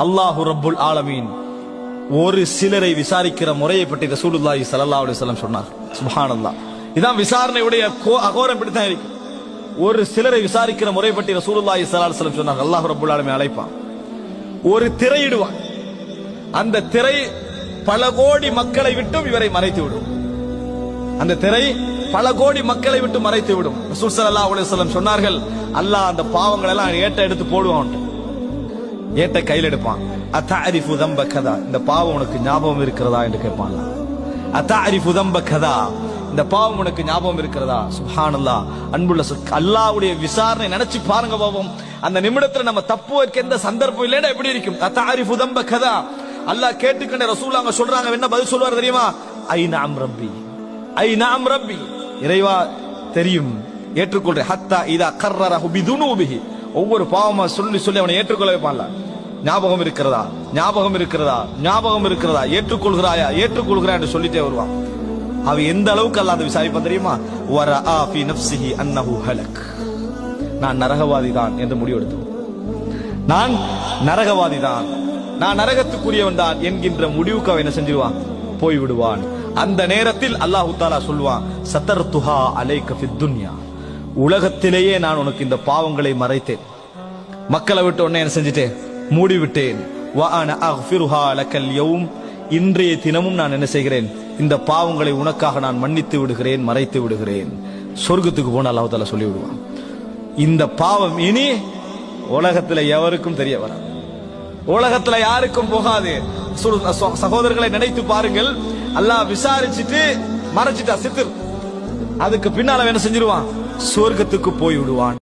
அல்லாஹு ரப்புல் ஆலமீன் ஒரு சிலரை விசாரிக்கிற முறையை பற்றி ரசூலுல்லாஹி ஸல்லல்லாஹு அலைஹி வஸல்லம் சொன்னார். சுப்ஹானல்லாஹ். இதான் விசாரணையுடைய அகோரம் இப்படித்தான் இருக்கு. ஒரு சிலரை விசாரிக்கிற முறை பற்றி ரசூலுல்லாஹி ஸல்லல்லாஹு அலைஹி வஸல்லம் சொன்னார். அல்லாஹ் ரப்புல் ஆலமீன் அழைப்பான், ஒரு திரையிடுவான். அந்த திரை பல கோடி மக்களை விட்டும் இவரை மறைத்து விடும். அந்த திரை பல கோடி மக்களை விட்டு மறைத்து விடும். ரசூல் ஸல்லல்லாஹு அலைஹி வஸல்லம் சொன்னார்கள், அல்லாஹ் அந்த பாவங்கள் எல்லாம் ஏட்ட எடுத்து போடுவான். ஏட்ட கையில் எடுப்பான். அத்தஅரிஃபு தம்ப கதா, இந்த பாவம் உனக்கு ஞாபகம் இருக்கிறதா என்று கேட்பான். அத்தஅரிஃபு தம்ப கதா, இந்த பாவம் உனக்கு ஞாபகம் இருக்கிறதா? சுப்ஹானல்லாஹ். அன்புள்ள அல்லாஹ்வுடைய விசாரணை நினைச்சு பாருங்க பாவம். அந்த நிமிடத்துல நம்ம தப்பு வைக்க எந்த சந்தர்ப்பம் இல்லைன்னா எப்படி இருக்கும்? அத்தஅரிஃபு தம்ப கதா, அல்லாஹ் கேட்டுக்கொண்ட ரசூல் அங்க சொல்றாங்க, என்ன பதில் சொல்வார் தெரியுமா? ஐ நஅம் ரப்பி, ஐ நஅம் ரப்பி, இறைவா தெரியும், ஏற்றுக்கொள்றேன். ஹத்தா இதா கர்ரரஹு பிதுனூபிஹி, ஒவ்வொரு பாவமா சொல்லி சொல்லி அவனை ஏற்றுக்கொள்ள வைப்பான்ல. ஞாபகம் இருக்கிறதா, ஞாபகம் இருக்கிறதா, ஞாபகம் இருக்கிறதா, ஏற்றுக்கொள்கிறாயா, ஏற்றுக்கொள்கிறாய் என்று சொல்லிட்டே வருவான். அவ எந்த அளவுக்கு அல்லாஹ் அதை விசாரிப்பான் தெரியுமா? வரஆ ஃபீ நஃப்ஸிஹி அன்னஹு ஹலக், நான் நரகவாதி தான் என்று முடிவெடுத்து, நான் நரகவாதி தான், நான் நரகத்துக்குரியவன் தான் என்கின்ற முடிவுக்கு அவன் என்ன செஞ்சிருவான்? போய் விடுவான். அந்த நேரத்தில் அல்லாஹ் தஆலா சொல்வான், சதர்துஹா அலைக ஃபித் துன்யா, உலகத்திலேயே நான் உனக்கு இந்த பாவங்களை மறைத்தேன், மக்களை விட்டு உன்னை என்ன செஞ்சிட்டேன்? மூடிவிட்டேன். வ அன அக்ஃபிருஹா லக்கல் யௌம், இன்றைய தினமும் நான் என்ன செய்கிறேன்? இந்த பாவங்களை உனக்காக நான் மன்னித்து விடுகிறேன், மறைத்து விடுகிறேன். சொர்க்கத்துக்கு போன அல்லாஹ் தஆலா சொல்லி விடுவான். இந்த பாவம் இனி உலகத்துல எவருக்கும் தெரிய வராது, உலகத்துல யாருக்கும் போகாது. சகோதரர்களை நினைத்து பாருங்கள், அல்லாஹ் விசாரிச்சுட்டு மறைச்சிட்டா சித்திர், அதுக்கு பின்னால என்ன செஞ்சிருவான்? சொர்க்கத்துக்கு போய் விடுவான்.